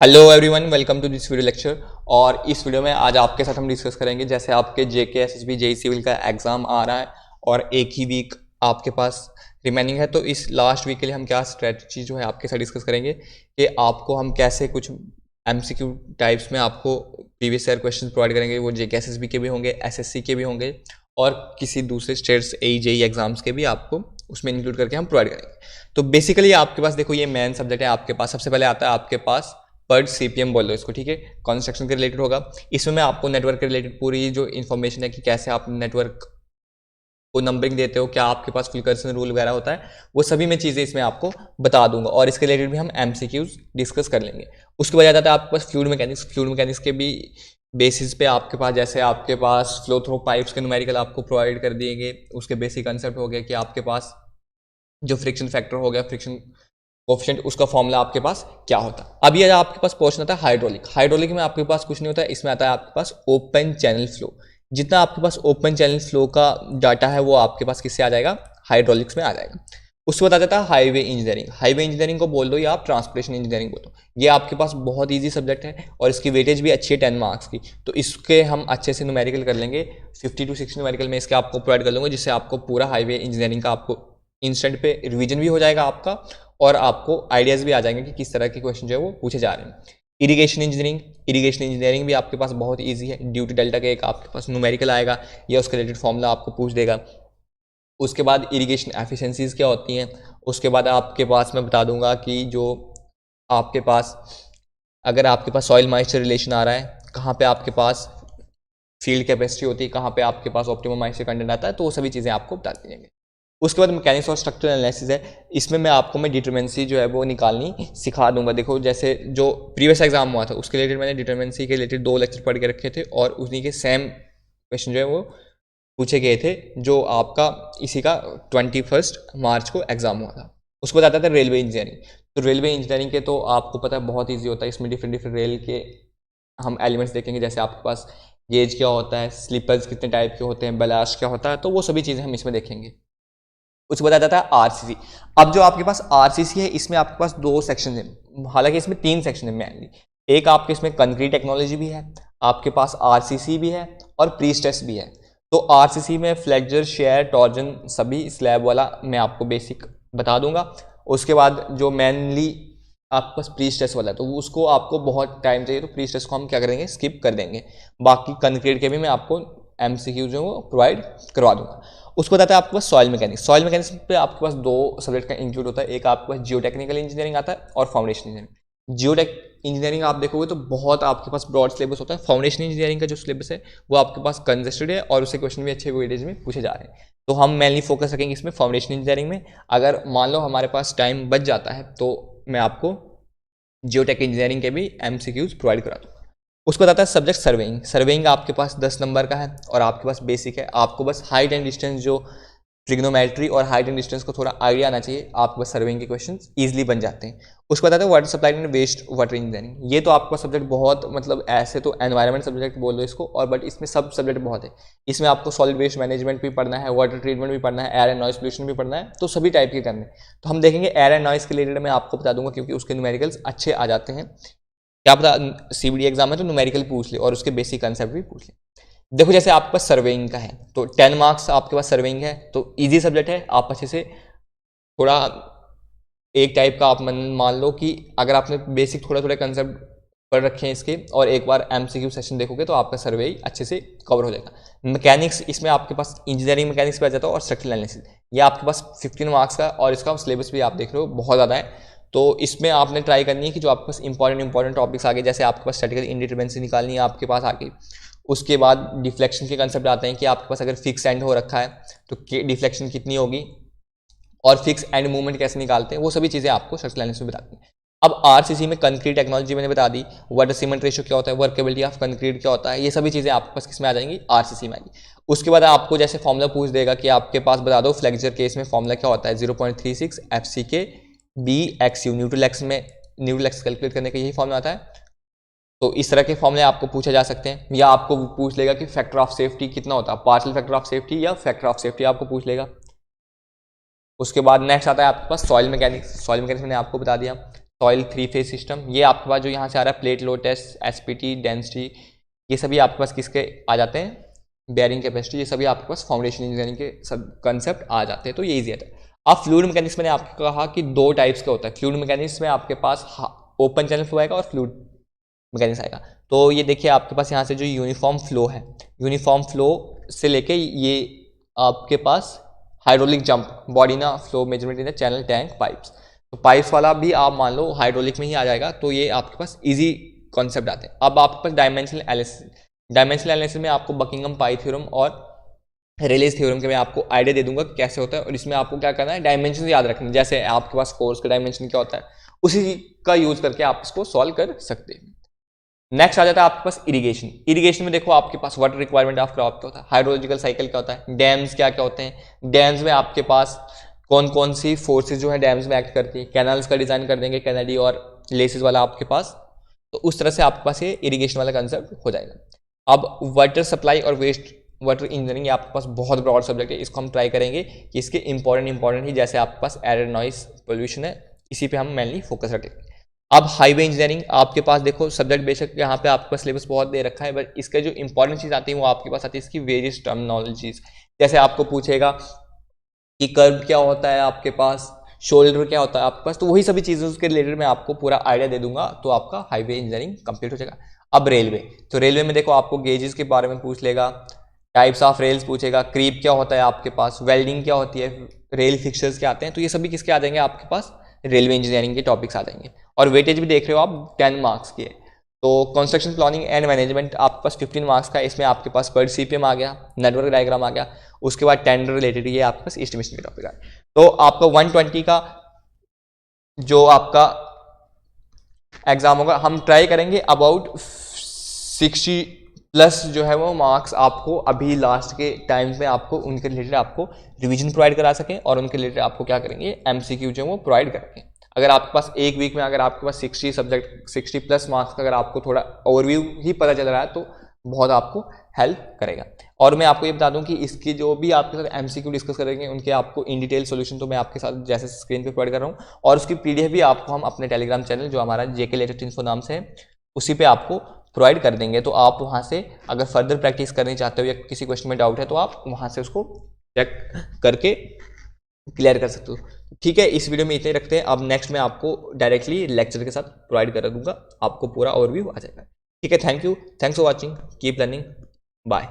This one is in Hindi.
Hello everyone, welcome to this video lecture. और इस वीडियो में आज आपके साथ हम डिस्कस करेंगे जैसे आपके जेके एसएसबी जेई सिविल का एग्जाम आ रहा है और एक ही वीक आपके पास रिमेनिंग है। तो इस लास्ट वीक के लिए हम क्या स्ट्रेटजी जो है आपके साथ डिस्कस करेंगे कि आपको हम कैसे कुछ एमसीक्यू टाइप्स में आपको प्रीवियस ईयर क्वेश्चन प्रोवाइड करेंगे। वो जेके एसएसबी के भी होंगे, एसएससी के भी होंगे और किसी दूसरे स्टेट्स एई जेई एग्जाम्स के भी आपको उसमें इंक्लूड करके हम प्रोवाइड करेंगे। तो बेसिकली आपके पास देखो, ये मेन सब्जेक्ट है आपके पास। सबसे पहले आता है आपके पास पर्ड सीपीएम बोल दो इसको, ठीक है, कंस्ट्रक्शन के रिलेटेड होगा। इसमें मैं आपको नेटवर्क के रिलेटेड पूरी जो इन्फॉर्मेशन है कि कैसे आप नेटवर्क को नंबरिंग देते हो, क्या आपके पास फ्रीक्वेंसी रूल वगैरह होता है, वो सभी मैं चीज़ें इसमें आपको बता दूंगा और इसके रिलेटेड भी हम एमसीक्यूज डिस्कस कर लेंगे। उसके बाद आता है आपके पास फ्लूइड मैकेनिक्स। फ्लूइड मैकेनिक्स के भी बेसिस पे आपके पास जैसे आपके पास फ्लो थ्रो पाइप्स के न्यूमेरिकल आपको प्रोवाइड कर दिएंगे। उसके बेसिक कंसेप्ट हो गया कि आपके पास जो फ्रिक्शन फैक्टर हो गया, फ्रिक्शन कोफिशिएंट, उसका फॉर्मूला आपके पास क्या होता है। अब ये आपके पास क्वेश्चन आता है हाइड्रोलिक। हाइड्रोलिक में आपके पास कुछ नहीं होता है, इसमें आता है आपके पास ओपन चैनल फ्लो। जितना आपके पास ओपन चैनल फ्लो का डाटा है वो आपके पास किससे आ जाएगा, हाइड्रोलिक्स में आ जाएगा। उसके बाद आ जाता है हाईवे इंजीनियरिंग। हाईवे इंजीनियरिंग को बोल दो या आप ट्रांसपोर्टेशन इंजीनियरिंग बोल दो। ये आपके पास बहुत ईजी सब्जेक्ट है और इसकी वेटेज भी अच्छी है 10 मार्क्स की। तो इसके हम अच्छे से न्यूमेरिकल कर लेंगे, 50 to 60 न्यूमेरिकल में इसके आपको प्रोवाइड कर लूँगा, जिससे आपको पूरा हाईवे इंजीनियरिंग का आपको इंस्टेंट पे रिवीजन भी हो जाएगा आपका और आपको आइडियाज़ भी आ जाएंगे कि किस तरह के क्वेश्चन जो है वो पूछे जा रहे हैं। Irrigation engineering. इरिगेशन इंजीनियरिंग भी आपके पास बहुत इजी है। ड्यू टू डेल्टा का एक आपके पास न्यूमेरिकल आएगा या उसके रिलेटेड फॉर्मूला आपको पूछ देगा। उसके बाद इरिगेशन एफिशिएंसीज क्या होती हैं। उसके बाद आपके पास मैं बता दूंगा कि जो आपके पास अगर आपके पास सॉइल मॉइस्चर रिलेशन आ रहा है, कहाँ पे आपके पास फील्ड कैपेसिटी होती है, कहाँ पे आपके पास ऑप्टिमम मॉइस्चर कंटेंट आता है, तो वो सभी चीज़ें आपको बता दी जाएंगे। उसके बाद मैकेनिक्स और स्ट्रक्चरल एनालिसिस है। इसमें मैं आपको डिटरमिनेंसी जो है वो निकालनी सिखा दूंगा। देखो जैसे जो प्रीवियस एग्जाम हुआ था उसके रिलेटेड मैंने डिटरमिनेंसी के रिलेटेड 2 लेक्चर पढ़ के रखे थे और उन्हीं के सेम क्वेश्चन जो है वो पूछे गए थे जो आपका इसी का 21 मार्च को एग्जाम हुआ था। उसको बताता था रेलवे इंजीनियरिंग। तो रेलवे इंजीनियरिंग के तो आपको पता है बहुत ईजी होता है। इसमें डिफरेंट डिफरेंट रेल के हम एलिमेंट्स देखेंगे, जैसे आपके पास गेज क्या होता है, स्लीपर्स कितने टाइप के होते हैं, बलास्ट क्या होता है, तो वो सभी चीज़ें हम इसमें देखेंगे। उसके बाद आता है आरसीसी। अब जो आपके पास आरसीसी है इसमें आपके पास 2 सेक्शन है, हालांकि इसमें 3 सेक्शन है मेनली। एक आपके इसमें कंक्रीट टेक्नोलॉजी भी है, आपके पास आरसीसी भी है और प्री स्ट्रेस भी है। तो आरसीसी में फ्लेक्चर, शेयर, टॉर्जन सभी स्लैब वाला मैं आपको बेसिक बता दूंगा। उसके बाद जो मेनली आपके पास प्री स्ट्रेस वाला है तो उसको आपको बहुत टाइम चाहिए, तो प्री स्ट्रेस को हम क्या करेंगे, स्किप कर देंगे। बाकी कंक्रीट के भी मैं आपको एमसीक्यू जो वो प्रोवाइड करवा दूंगा। उसको बताता है आपके पास सॉइल मैकेनिक्स। सॉइल मैकेनिक्स पे आपके पास 2 सब्जेक्ट का इंक्लूड होता है। एक आपके पास जियोटेक्निकल इंजीनियरिंग आता है और फाउंडेशन इंजीनियरिंग। जियोटेक इंजीनियरिंग आप देखोगे तो बहुत आपके पास ब्रॉड सिलेबस होता है। फाउंडेशन इंजीनियरिंग का जो सिलेबस है वो आपके पास कंजेस्टेड है और उससे क्वेश्चन भी अच्छे वेटेज में पूछे जा रहे हैं। तो हम मेनली फोकस रखेंगे इसमें फाउंडेशन इंजीनियरिंग में। अगर मान लो हमारे पास टाइम बच जाता है तो मैं आपको जियोटेक इंजीनियरिंग के भी एमसीक्यूज प्रोवाइड करा दूँगा। उसको बताता है सब्जेक्ट सर्वेइंग। सर्वेइंग आपके पास 10 नंबर का है और आपके पास बेसिक है। आपको बस हाइट एंड डिस्टेंस, जो ट्रिग्नोमेट्री और हाइट एंड डिस्टेंस को थोड़ा आइडिया आना चाहिए, आपके पास सर्वेइंग के क्वेश्चंस इजीली बन जाते हैं। उसको बताते हैं water supply and waste water engineering. ये तो आपका सब्जेक्ट बहुत ऐसे तो एनवायरमेंट सब्जेक्ट बोल दो इसको, और बट इसमें सब सब्जेक्ट बहुत है। इसमें आपको सॉलिड वेस्ट मैनेजमेंट भी पढ़ना है, वाटर ट्रीटमेंट भी पढ़ना है, एयर एंड नॉइस पोल्यूशन भी पढ़ना है, तो सभी टाइप के करने हैं। तो हम देखेंगे एयर एंड नॉइस के रिलेटेड मैं आपको बता दूंगा क्योंकि उसके न्यूमेरिकल्स अच्छे आ जाते हैं। क्या पता सीबीडी एग्जाम है तो न्यूमेरिकल पूछ ले और उसके बेसिक कंसेप्ट भी पूछ ले। देखो जैसे आपके पास सर्वेइंग का है तो 10 मार्क्स आपके पास सर्वेइंग है, तो इजी सब्जेक्ट है। आप अच्छे से थोड़ा एक टाइप का आप मान लो कि अगर आपने बेसिक थोड़ा थोड़ा कंसेप्ट पढ़ रखे हैं इसके और एक बार एमसीक्यू सेशन देखोगे तो आपका सर्वे अच्छे से कवर हो जाएगा। मैकेनिक्स, इसमें आपके पास इंजीनियरिंग मैकेनिक्स पे आ जाता है और स्ट्रक्चरल एनालिसिस, ये आपके पास 15 मार्क्स का और इसका सिलेबस भी आप देख रहे हो बहुत ज़्यादा है। तो इसमें आपने ट्राई करनी है कि जो आपके पास इंपॉर्टेंट टॉपिक्स आगे, जैसे आपके पास स्टैटिकल इंडिटरमिनेंसी निकालनी है आपके पास आगे। उसके बाद डिफ्लेक्शन के कंसेप्ट आते हैं कि आपके पास अगर फिक्स एंड हो रखा है तो डिफ्लेक्शन कितनी होगी और फिक्स एंड मूवमेंट कैसे निकालते हैं, वो सभी चीज़ें आपको स्ट्रक्चरल एनालिसिस में बताती हैं। अब आरसीसी में कंक्रीट टेक्नोलॉजी मैंने बता दी, वाटर सीमेंट रेशियो क्या होता है, वर्केबिलिटी ऑफ कंक्रीट क्या होता है, ये सभी चीज़ें आपके पास किस में आ जाएंगी, आरसीसी में आएंगी। उसके बाद आपको जैसे फॉर्मूला पूछ देगा कि आपके पास बता दो फ्लेक्चर केस में फॉर्मूला क्या होता है, 0.36 FCK BXU। न्यूट्रल एक्स में न्यूट्रल एक्स कैलकुलेट करने का यही फॉर्मूला आता है। तो इस तरह के फॉर्मूले आपको पूछे जा सकते हैं, या आपको पूछ लेगा कि फैक्टर ऑफ सेफ्टी कितना होता है, पार्शियल फैक्टर ऑफ सेफ्टी या फैक्टर ऑफ सेफ्टी आपको पूछ लेगा। उसके बाद नेक्स्ट आता है आपके पास सॉइल मैकेनिक्स। सॉइल मैकेनिक्स मैंने आपको बता दिया। सॉइल 3 फेज सिस्टम, ये आपके पास जो यहाँ से आ रहा है plate load test, SPT, density, ये सभी आपके पास किसके आ जाते हैं, बेयरिंग कैपेसिटी, ये सभी आपके पास फाउंडेशन इंजीनियरिंग के सब कंसेप्ट आ जाते हैं, तो ये ईजी आता है। अब फ्लूइड मैकेनिक्स मैंने आपको कहा कि 2 टाइप्स का होता है। फ्लूइड मैकेनिक्स में आपके पास ओपन चैनल फ्लो आएगा और फ्लूइड मैकेनिक्स आएगा। तो ये देखिए आपके पास यहाँ से जो यूनिफॉर्म फ्लो है, यूनिफॉर्म फ्लो से लेके ये आपके पास हाइड्रोलिक जंप, बॉडी ना flow measurement in the channel tank pipes, तो पाइप्स वाला भी आप मान लो हाइड्रोलिक में ही आ जाएगा, तो ये आपके पास इजी कॉन्सेप्ट आते हैं। अब आपके पास डायमेंशनल एनालिसिस, डायमेंशनल एनालिसिस में आपको बकिंगम पाई थ्योरम और रेलेस थ्योरम के मैं आपको आइडिया दे दूंगा कैसे होता है, और इसमें आपको क्या करना है, डायमेंशन याद रखना, जैसे आपके पास फोर्स का डायमेंशन क्या होता है, उसी का यूज करके आप इसको सॉल्व कर सकते हैं। नेक्स्ट आ जाता है आपके पास इरिगेशन। इरिगेशन में देखो आपके पास वाटर रिक्वायरमेंट ऑफ क्रॉप क्या होता है, हाइड्रोलॉजिकल साइकिल क्या होता है, डैम्स क्या क्या होते हैं, डैम्स में आपके पास कौन कौन सी फोर्सेज जो है डैम्स में एक्ट करती है, कैनाल्स का डिजाइन कर देंगे कैनेडी और लेसेस वाला आपके पास, तो उस तरह से आपके पास ये इरिगेशन वाला कंसेप्ट हो जाएगा। अब वाटर सप्लाई और वेस्ट वाटर इंजीनियरिंग आपके पास बहुत ब्रॉड सब्जेक्ट है, इसको हम ट्राई करेंगे कि इसके इंपॉर्टेंट ही, जैसे आपके पास एयर नॉइस पोल्यूशन है, इसी पे हम मेनली फोकस रखेंगे। अब हाईवे इंजीनियरिंग आपके पास देखो सब्जेक्ट बेशक यहाँ पे आपके पास सिलेबस बहुत दे रखा है, बट इसका जो इंपॉर्टेंट चीज़ आती है वो आपके पास आती है इसकी वेरियस टर्मिनोलॉजीज। जैसे आपको पूछेगा कि कर्व क्या होता है आपके पास, शोल्डर क्या होता है आपके पास, तो वही सभी चीज़ें उसके रिलेटेड मैं आपको पूरा आइडिया दे दूंगा, तो आपका हाईवे इंजीनियरिंग कंप्लीट हो जाएगा। अब रेलवे, तो रेलवे में देखो आपको गेजेस के बारे में पूछ लेगा, टाइप्स ऑफ रेल्स पूछेगा, क्रीप क्या होता है आपके पास, वेल्डिंग क्या होती है, रेल फिक्सर्स क्या आते हैं, तो ये सभी किसके आ जाएंगे आपके पास, रेलवे इंजीनियरिंग के टॉपिक्स आ जाएंगे। और वेटेज भी देख रहे हो आप 10 मार्क्स की है। तो कंस्ट्रक्शन प्लानिंग एंड मैनेजमेंट आपके पास 15 मार्क्स का, इसमें आपके पास पर सीपीएम आ गया, नेटवर्क डायग्राम आ गया, उसके बाद टेंडर रिलेटेड ये आपके पास एस्टिमेशन के टॉपिक आ गया। तो आपका 120 का जो आपका एग्जाम होगा, हम ट्राई करेंगे अबाउट 60 प्लस जो है वो मार्क्स आपको अभी लास्ट के टाइम में आपको उनके रिलेटेड आपको रिवीजन प्रोवाइड करा सकें, और उनके रिलेटेड आपको क्या करेंगे, एमसीक्यू जो है वो प्रोवाइड करेंगे। अगर आपके पास एक वीक में अगर आपके पास 60 प्लस मार्क्स का अगर आपको थोड़ा ओवरव्यू ही पता चल रहा है तो बहुत आपको हेल्प करेगा। और मैं आपको ये बता दूं कि इसकी जो भी आपके साथ एमसीक्यू डिस्कस करेंगे उनके आपको इन डिटेल सॉल्यूशन तो मैं आपके साथ जैसे स्क्रीन पे प्रोवाइड कर रहा हूँ, और उसकी पीडीएफ भी आपको हम अपने टेलीग्राम चैनल जो हमारा जेके लेटेस्ट इन्फो नाम से है उसी पे आपको प्रोवाइड कर देंगे। तो आप वहाँ से अगर फर्दर प्रैक्टिस करनी चाहते हो या किसी क्वेश्चन में डाउट है तो आप वहाँ से उसको चेक करके क्लियर कर सकते हो। ठीक है, इस वीडियो में इतने रखते हैं। अब नेक्स्ट मैं आपको डायरेक्टली लेक्चर के साथ प्रोवाइड कर दूंगा, आपको पूरा ओवरव्यू आ जाएगा। ठीक है, thank you, thanks for watching, keep learning, bye.